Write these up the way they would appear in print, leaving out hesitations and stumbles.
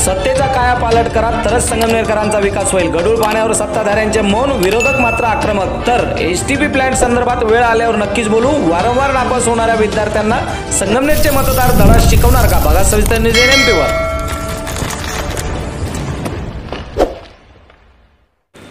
सत्तेचा कायापालट करा तरच संगमनेरकरांचा विकास होईल। गढूळ पाण्यावर सत्ताधाऱ्यांचे मौन, विरोधक मात्र आक्रमक। तर एसटीपी प्लांट संदर्भात वेळ आल्यावर नक्कीच बोलू। वारंवार नापास होणाऱ्या विद्यार्थ्यांना संगमनेरचे मतदार धडा शिकवणार का? बघा सविस्तर न्यूज NMP-वर।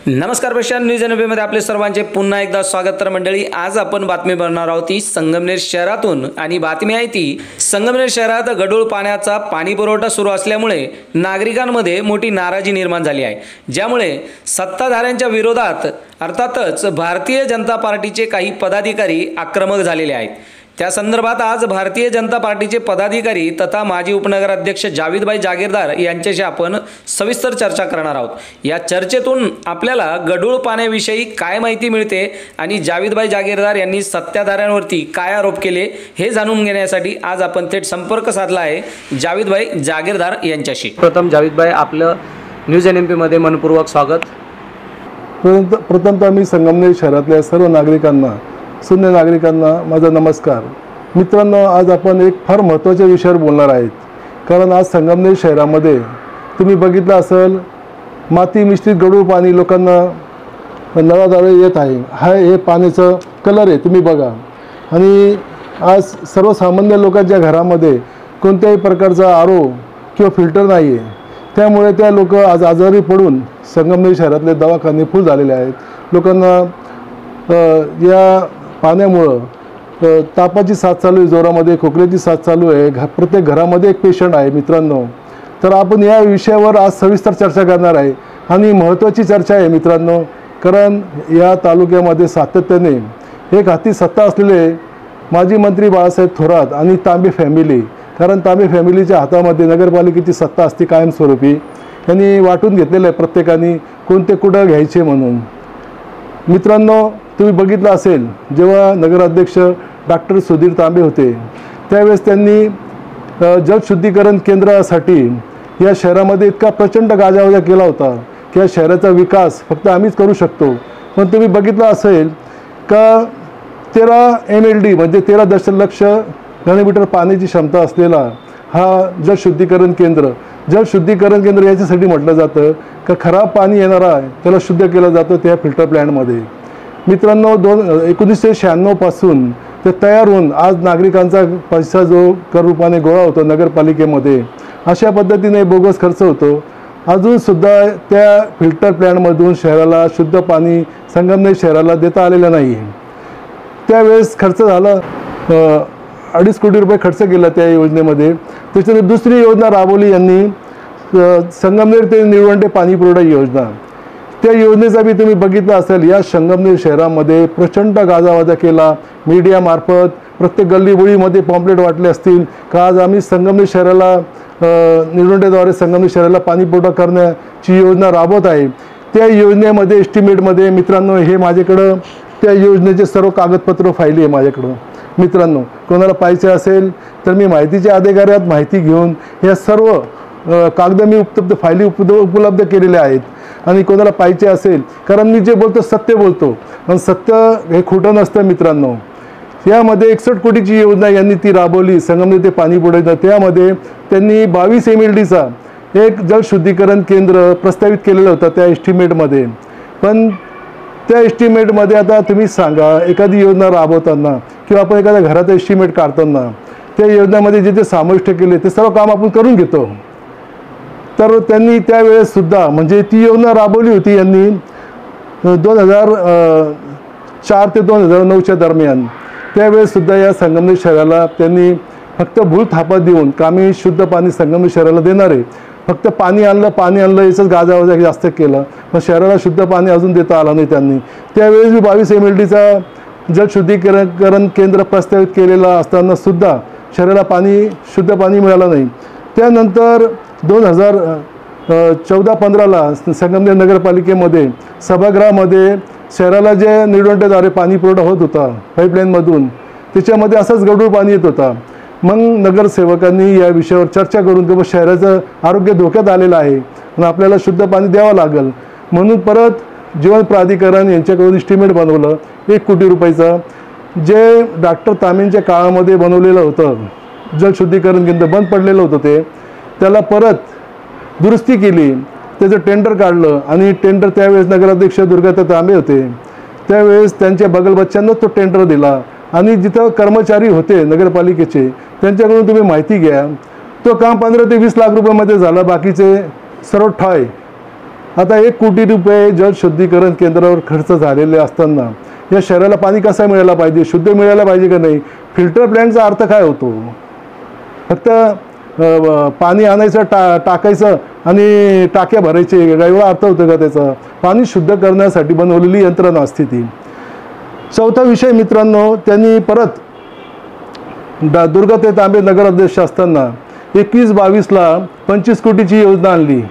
नमस्कार प्रेक्षक, न्यूज NMP-मध्ये आपले सर्वांचे पुन्हा एकदा स्वागत। तर मंडळी, आज आपण बातमी बनणार आहोत ती संगमनेर शहरातून, आणि बातमी आहे ती संगमनेर शहरात गढूळ पाण्याचा पाणी पुरवठा सुरू असल्यामुळे नागरिकांमध्ये मोठी नाराजी निर्माण झाली आहे, ज्यामुळे सत्ताधाऱ्यांच्या विरोधात अर्थातच भारतीय जनता पार्टीचे काही पदाधिकारी आक्रमक झालेले आहेत। त्या संदर्भात आज भारतीय जनता पार्टीचे पदाधिकारी तथा माजी उपनगराध्यक्ष जावेदभाई जागीरदार यांच्याशी आपण सविस्तर चर्चा करणार आहोत। या चर्चेतून आपल्याला गढूळ पाण्याविषयी काय माहिती मिळते आणि जावेदभाई जागीरदार यांनी सत्ताधाऱ्यांवरती काय आरोप केले हे जाणून घेण्यासाठी आज आपण थेट संपर्क साधला आहे जावेदभाई जागीरदार यांच्याशी। प्रथम जावेदभाई, आपलं न्यूज NMP-मध्ये मनपूर्वक स्वागत। प्रथमतः मी संगमनेर शहरातल्या सर्व नागरिकांना, शून्य नागरिकांना माझा नमस्कार। मित्रांनो, आज आपण एक फार महत्त्वाच्या विषयावर बोलणार आहेत, कारण आज संगमनेर शहरामध्ये तुम्ही बघितलं असेल, माती मिश्रित गढूळ पाणी लोकांना नळाद्वारे येत आहे। हे पाण्याचं कलर आहे, तुम्ही बघा। आणि आज सर्वसामान्य लोकांच्या घरामध्ये कोणत्याही प्रकारचा RO किंवा फिल्टर नाही आहे, त्यामुळे त्या लोक आज आजारी पडून संगमनेर शहरातले दवाखाने फुल झालेले आहेत। लोकांना या पाण्यामुळं तापाची साथ चालू आहे, जोरामध्ये खोकल्याची साथ चालू आहे। प्रत्येक घरामध्ये एक पेशंट आहे मित्रांनो। तर आपण या विषयावर आज सविस्तर चर्चा करणार आहे, आणि महत्त्वाची चर्चा आहे मित्रांनो, कारण या तालुक्यामध्ये सातत्याने एक हाती सत्ता असलेले माजी मंत्री बाळासाहेब थोरात आणि तांबे फॅमिली, कारण तांबे फॅमिलीच्या हातामध्ये नगरपालिकेची सत्ता असते कायमस्वरूपी, यांनी वाटून घेतलेलं आहे प्रत्येकाने कोणते कुठं घ्यायचे म्हणून। मित्रांनो, तुम्ही बघितलं असेल, जेव्हा नगराध्यक्ष डॉक्टर सुधीर तांबे होते त्यावेळेस त्यांनी जलशुद्धीकरण केंद्रासाठी या शहरामध्ये इतका प्रचंड गाजावाजा केला होता की या शहराचा विकास फक्त आम्हीच करू शकतो। पण तुम्ही बघितलं असेल का 13 MLD म्हणजे 13 दशलक्ष घनमीटर पाण्याची क्षमता असलेला हा जलशुद्धीकरण केंद्र याच्यासाठी म्हटलं जातं का खराब पाणी येणार आहे त्याला शुद्ध केलं जातं त्या फिल्टर प्लॅन्टमध्ये। मित्रांनो, 1996 पासून ते तयार होऊन आज नागरिकांचा पैसा जो कर रूपाने गोळा होतो नगरपालिकेमध्ये, अशा पद्धतीने बोगस खर्च होतो। अजूनसुद्धा त्या फिल्टर प्लॅन्टमधून शहराला शुद्ध पाणी संगमनेर शहराला देता आलेलं नाही। त्यावेळेस खर्च झाला 2.5 कोटी रुपये खर्च केला त्या योजनेमध्ये। त्याच्यानंतर दुसरी योजना राबवली यांनी, संगमनेर ते निळवंडे पाणी पुरवठा योजना। त्या योजनेचा बी तुम्ही बघितलं असेल, या संगमनेर शहरामध्ये प्रचंड गाजावाजा केला मीडियामार्फत। प्रत्येक गल्लीबोळीमध्ये पॉम्पलेट वाटले असतील का आज आम्ही संगमनेर शहराला निळवंडेद्वारे संगमनेर शहराला पाणी पुरवठा करण्याची योजना राबवत आहे। त्या योजनेमध्ये एस्टिमेटमध्ये मित्रांनो, हे माझ्याकडं त्या योजनेचे सर्व कागदपत्र फायली आहे माझ्याकडं। मित्रांनो, कोणाला पाहिजे असेल तर मी माहितीच्या अधिकाऱ्यात माहिती घेऊन या सर्व कागद मी फायली उपलब्ध केलेल्या आहेत। आणि कोणाला पाहिजे असेल, कारण मी जे बोलतो सत्य बोलतो, आणि सत्य हे खोटं नसतं मित्रांनो। यामध्ये 61 कोटीची योजना यांनी ती राबवली संगमनेर ते पाणी पुरवठा। त्यामध्ये त्यांनी 22 MLDचा एक जलशुद्धीकरण केंद्र प्रस्तावित केलेलं होतं त्या एस्टिमेटमध्ये। पण त्या एस्टिमेटमध्ये आता तुम्ही सांगा, एखादी योजना राबवताना किंवा आपण एखाद्या घराचा एस्टिमेट काढताना त्या योजनेमध्ये जे जे समाविष्ट केले ते सर्व काम आपण करून घेतो। तर त्यांनी त्यावेळेस सुद्धा म्हणजे ती योजना राबवली होती यांनी 2004 ते 2009च्या दरम्यान। त्यावेळेस सुद्धा या संगमनेर शहराला त्यांनी फक्त भूल थापा देऊन कामी शुद्ध पाणी संगमनेर शहराला देणार आहे, फक्त पाणी आणलं याचंच गाजावाजा जास्त केलं, पण शहराला शुद्ध पाणी अजून देता आलं नाही त्यांनी। त्यावेळेस 22 MLDचा जलशुद्धीकरण केंद्र प्रस्तावित केलेला असताना सुद्धा शहराला शुद्ध पाणी मिळालं नाही। त्यानंतर 2014-15ला संगमनेर नगरपालिकेमध्ये सभागृहामध्ये शहराला जे निळवंडेद्वारे पाणी पुरवठा होत होता पाईपलाईनमधून, त्याच्यामध्ये असंच गढूळ पाणी येत होता। मग नगरसेवकांनी या विषयावर चर्चा करून की शहराचं आरोग्य धोक्यात आलेलं आहे आणि आपल्याला शुद्ध पाणी द्यावं लागेल म्हणून परत जीवन प्राधिकरण यांच्याकडून एस्टिमेट बनवलं 1 कोटी रुपयाचं, जे डॉक्टर तांबेंच्या काळामध्ये बनवलेलं होतं जलशुद्धीकरण केंद्र बंद पडलेलं होतं त्याला परत दुरुस्ती केली, त्याचं टेंडर काढलं आणि टेंडर त्यावेळेस नगराध्यक्ष दुर्गाताई तांबे होते, त्यावेळेस त्यांच्या बगलबच्च्यांना तो टेंडर दिला आणि जिथं कर्मचारी होते नगरपालिकेचे त्यांच्याकडून तुम्ही माहिती घ्या, तो काम 15 ते 20 लाख रुपयामध्ये झालं, बाकीचे सर्व ठाय. आता 1 कोटी रुपये जलशुद्धीकरण केंद्रावर खर्च झालेले असताना या शहराला पाणी कसं मिळायला पाहिजे, शुद्ध मिळायला पाहिजे का नाही? फिल्टर प्लॅन्टचा अर्थ काय होतो? फक्त पाणी आणायचं, टाकायचं आणि टाक्या भरायचे, एवढा अर्थ होतो का त्याचा? पाणी शुद्ध करण्यासाठी बनवलेली यंत्रणा असते ती. चौथा विषय मित्रांनो, त्यांनी परत दुर्गाताई तांबे नगराध्यक्ष असताना 21-22ला 25 कोटीची योजना आणली,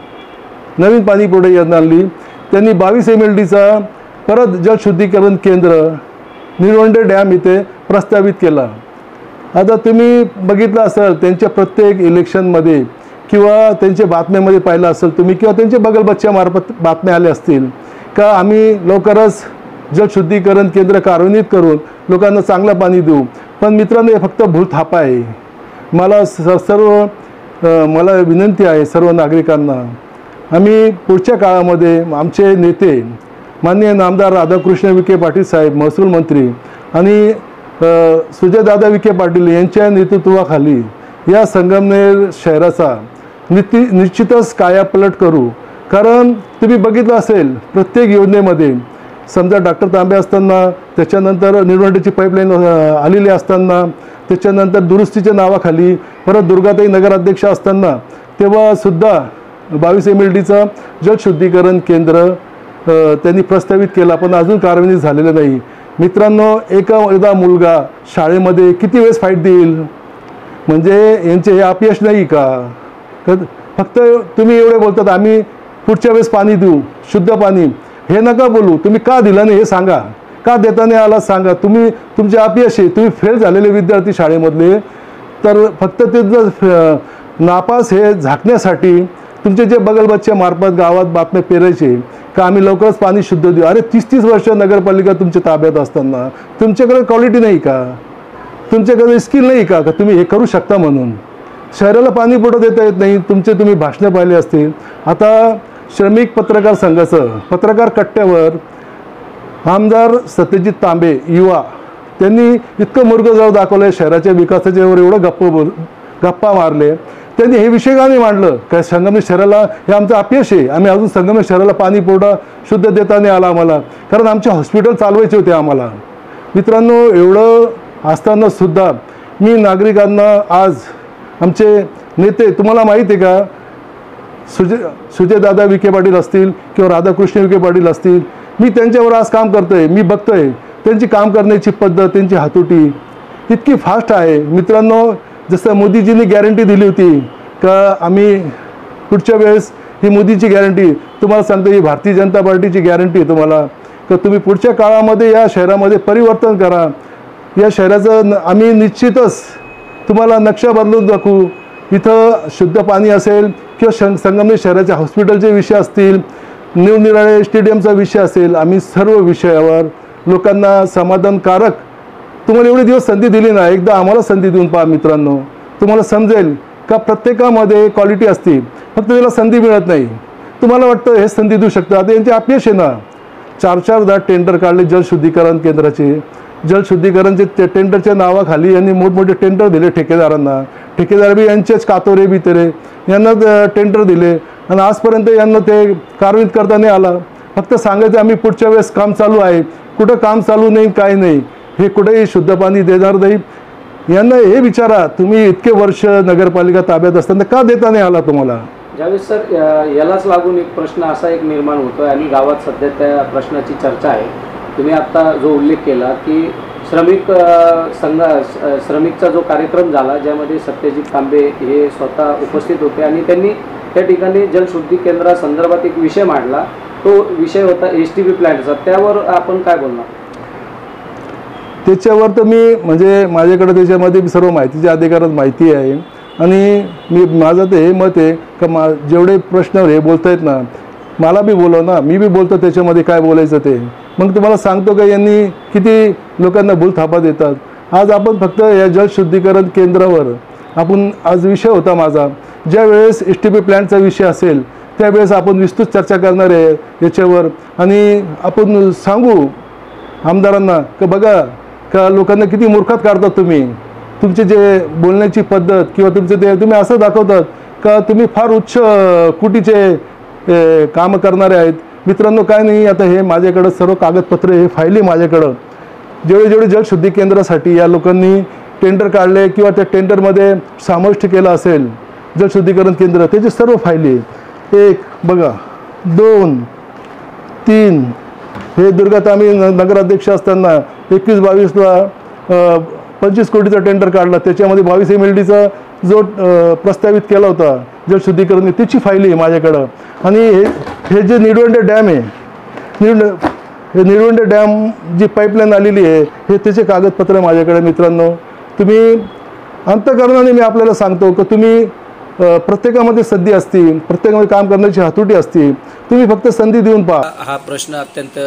नवीन पाणी पुरवठा योजना आणली. त्यांनी 22 MLDचा परत जलशुद्धीकरण केंद्र निळवंडे डॅम इथे प्रस्तावित केला. आता तुम्ही बघितलं असेल त्यांच्या प्रत्येक इलेक्शनमध्ये किंवा त्यांच्या बातम्यामध्ये पाहिलं असेल तुम्ही, किंवा त्यांच्या बगलबच्च्यामार्फत बातम्या आल्या असतील का आम्ही लवकरच जलशुद्धीकरण केंद्र कार्यान्वित करून लोकांना चांगलं पाणी देऊ. पण मित्रांनो, हे फक्त भूलथापा आहे. मला विनंती आहे सर्व नागरिकांना, आम्ही पुढच्या काळामध्ये आमचे नेते माननीय नामदार राधाकृष्ण विखे पाटील साहेब महसूल मंत्री आणि सुजयदादा विखे पाटील यांच्या नेतृत्वाखाली या संगमनेर शहराचा निश्चितच कायापलट करू. कारण तुम्ही बघितलं असेल प्रत्येक योजनेमध्ये, समजा डॉक्टर तांबे असताना, त्याच्यानंतर निळवंडेची पाईपलाईन आलेली असताना, त्याच्यानंतर दुरुस्तीच्या नावाखाली परत दुर्गाताई नगराध्यक्ष असताना तेव्हासुद्धा 22 MLDचं जलशुद्धीकरण केंद्र त्यांनी प्रस्तावित केला, पण अजून कार्यान्वित झालेलं नाही. मित्रांनो, एकदा मुलगा शाळेमध्ये किती वेळेस फाईट देईल? म्हणजे यांचे हे अपयश नाही का? फक्त तुम्ही एवढे बोलतात आम्ही पुढच्या वेळेस पाणी देऊ, शुद्ध पाणी, हे नका बोलू. तुम्ही का दिलं नाही हे सांगा, का देता नाही आला सांगा. तुमचे अपयश आहे, तुम्ही फेल झालेले विद्यार्थी शाळेमधले, तर फक्त ते नापास हे झाकण्यासाठी तुमचे जे बगलबच्च्या मार्फत गावात बातम्या पेरायचे का आम्ही लवकरच पाणी शुद्ध देऊ. अरे 30-30 वर्ष नगरपालिका तुमच्या ताब्यात असताना तुमच्याकडे क्वालिटी नाही का? तुमच्याकडे स्किल नाही का तुम्ही हे करू शकता? म्हणून शहराला पाणी पुरवठा देता येत नाही. तुम्ही भाषणं पाहिली असतील. आता श्रमिक पत्रकार संघाचं पत्रकार कट्ट्यावर आमदार सत्यजित तांबे युवा त्यांनी इतकं मुर्गजळ दाखवलं, शहराच्या विकासाच्यावर एवढं गप्पा मारले. त्यांनी हे विषय का नाही मांडलं काय संगमनेर शहराला हे आमचं अपयश आहे, आम्ही अजून संगमनेर शहराला पाणी पुरवठा शुद्ध देता नाही आला आम्हाला, कारण आमचे हॉस्पिटल चालवायचे होते आम्हाला. मित्रांनो, एवढं असताना सुद्धा मी नागरिकांना, आज आमचे नेते तुम्हाला माहीत आहे का, सुजयदादा विखे पाटील असतील किंवा राधाकृष्ण विखे पाटील असतील, मी त्यांच्यावर आज काम करतोय, मी बघतोय त्यांची काम करण्याची पद्धत, त्यांची हातोटी इतकी फास्ट आहे. मित्रांनो, जसं मोदीजींनी गॅरंटी दिली होती का आम्ही पुढच्या वेळेस, ही मोदीची गॅरंटी तुम्हाला सांगतो, ही भारतीय जनता पार्टीची गॅरंटी आहे तुम्हाला, का तुम्ही पुढच्या काळामध्ये या शहरामध्ये परिवर्तन करा. या शहराचं आम्ही निश्चितच तुम्हाला नक्षा बदलून दाखवू. इथं शुद्ध पाणी असेल किंवा संगमनेर शहराच्या हॉस्पिटलचे विषय असतील, निरनिराळे स्टेडियमचा विषय असेल, आम्ही सर्व विषयावर लोकांना समाधानकारक, तुम्हाला एवढे दिवस संधी दिली ना, एकदा आम्हाला संधी देऊन पहा मित्रांनो, तुम्हाला समजेल का प्रत्येकामध्ये क्वालिटी असते, फक्त त्याला संधी मिळत नाही. तुम्हाला वाटतं हे संधी देऊ शकतं, आता यांचे अपयश आहे ना. 4-4 टेंडर काढले जलशुद्धीकरण केंद्राचे, जलशुद्धीकरणचे टेंडरच्या नावाखाली यांनी मोठमोठे टेंडर दिले ठेकेदारांना. ठेकेदार बी यांचेच कातोरे बितरे यांना टेंडर दिले आणि आजपर्यंत यांना ते कार्यान्वित करता नाही आला. फक्त सांगायचं आम्ही पुढच्या वेळेस काम चालू आहे, कुठं काम चालू नाही, काय नाही, हे कुठेही शुद्ध पाणी देणार नाही. यांना हे विचारा, तुम्ही इतके वर्ष नगरपालिका ताब्यात असताना का देता नाही आला तुम्हाला? ज्यावेळेस सर यालाच लागून एक प्रश्न असा एक निर्माण होतोय आणि गावात सध्या त्या प्रश्नाची चर्चा आहे. तुम्ही आता जो उल्लेख केला की श्रमिकचा जो कार्यक्रम झाला ज्यामध्ये सत्यजित तांबे हे स्वतः उपस्थित होते आणि त्यांनी त्या ठिकाणी जलशुद्धी केंद्रासंदर्भात एक विषय मांडला. तो विषय होता STP प्लॅन्टचा. त्यावर आपण काय बोलणार? त्याच्यावर तर मी म्हणजे माझ्याकडे त्याच्यामध्ये सर्व माहितीच्या अधिकारात माहिती आहे आणि माझं तर हे मत आहे का जेवढे प्रश्न हे बोलता येत ना, मला बी बोलव ना, मी बी बोलतो त्याच्यामध्ये काय बोलायचं ते. मग तुम्हाला सांगतो का यांनी किती लोकांना भूलथापा देतात. आज आपण फक्त या जलशुद्धीकरण केंद्रावर आज विषय होता माझा ज्यावेळेस STP प्लॅन्टचा विषय असेल त्यावेळेस आपण विस्तृत चर्चा करणार आहे याच्यावर, आणि आपण सांगू आमदारांना की बघा का लोकांना किती मूर्खात काढतात तुम्ही. तुमचे जे बोलण्याची पद्धत किंवा तुमचे ते तुम्ही असं दाखवतात का तुम्ही फार उच्च कुटीचे कामं करणारे आहेत. मित्रांनो काय नाही, आता हे माझ्याकडं सर्व कागदपत्र हे फायली माझ्याकडं जेवढे जलशुद्धी केंद्रासाठी या लोकांनी टेंडर काढले किंवा त्या टेंडरमध्ये समाविष्ट केलं असेल जलशुद्धीकरण केंद्र, त्याची सर्व फायली 1 बघा 2 3 हे दुर्गात आम्ही नगराध्यक्ष असताना 21-22ला 25 कोटीचा टेंडर काढला. त्याच्यामध्ये 22 MLDचा जो प्रस्तावित केला होता जलशुद्धीकरण त्याची फायली आहे माझ्याकडं. आणि हे जे निळवंडे डॅम आहे, हे निळवंडे डॅम जी पाईपलाईन आलेली आहे हे त्याचे कागदपत्र माझ्याकडे. मित्रांनो तुम्ही अंतःकरणाने मी आपल्याला सांगतो की तुम्ही प्रत्येकामध्ये संधी असते, प्रत्येकामध्ये काम करण्याची हातोटी असते, तुम्ही फक्त संधी देऊन पहा. हा प्रश्न अत्यंत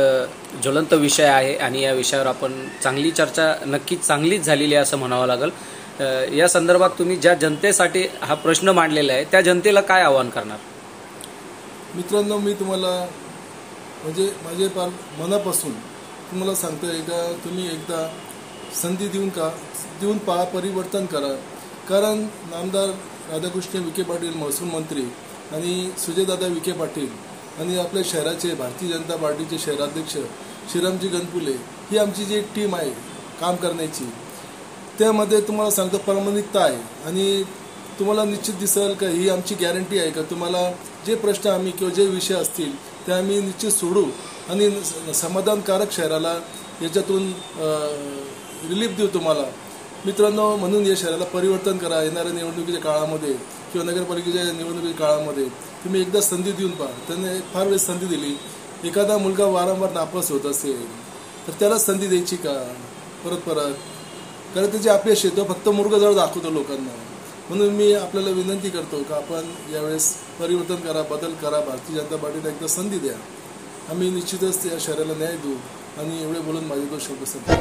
ज्वलंत विषय आहे आणि या विषयावर आपण चांगली चर्चा नक्कीच चांगलीच झालेली आहे असं म्हणावं लागेल. या संदर्भात तुम्ही ज्या जनतेसाठी हा प्रश्न मांडलेला आहे त्या जनतेला काय आवाहन करणार? मित्रांनो मी तुम्हाला म्हणजे माझे फार मनापासून तुम्हाला सांगतोय का तुम्ही एकदा संधी देऊन पहा, परिवर्तन करा. कारण नामदार राधाकृष्ण विखे पाटील महसूल मंत्री आणि सुजयदादा विखे पाटील आणि आपल्या शहराचे भारतीय जनता पार्टीचे शहराध्यक्ष श्रीरामजी गणपुले ही आमची जी टीम आहे काम करण्याची, त्यामध्ये तुम्हाला सांगतो प्रामाणिकता आहे. आणि तुम्हाला निश्चित दिसेल का ही आमची गॅरंटी आहे का तुम्हाला जे प्रश्न आम्ही किंवा जे विषय असतील ते आम्ही निश्चित सोडू आणि समाधानकारक शहराला याच्यातून रिलीफ देऊ तुम्हाला. मित्रांनो म्हणून या शहराला परिवर्तन करा. येणाऱ्या निवडणुकीच्या काळामध्ये किंवा नगरपालिकेच्या निवडणुकीच्या काळामध्ये तुम्ही एकदा संधी देऊन पहा. त्याने फार वेळेस संधी दिली. एखादा मुलगा वारंवार नापास होत असेल तर त्याला संधी द्यायची का परत, कारण त्याची अपयश येतो, फक्त मुर्गजळ दाखवतो लोकांना. म्हणून मी आपल्याला विनंती करतो का आपण यावेळेस परिवर्तन करा, बदल करा, भारतीय जनता पार्टीला एकदा संधी द्या. आम्ही निश्चितच या शहराला न्याय देऊ. आणि एवढे बोलून माझे 2 शब्द संपले.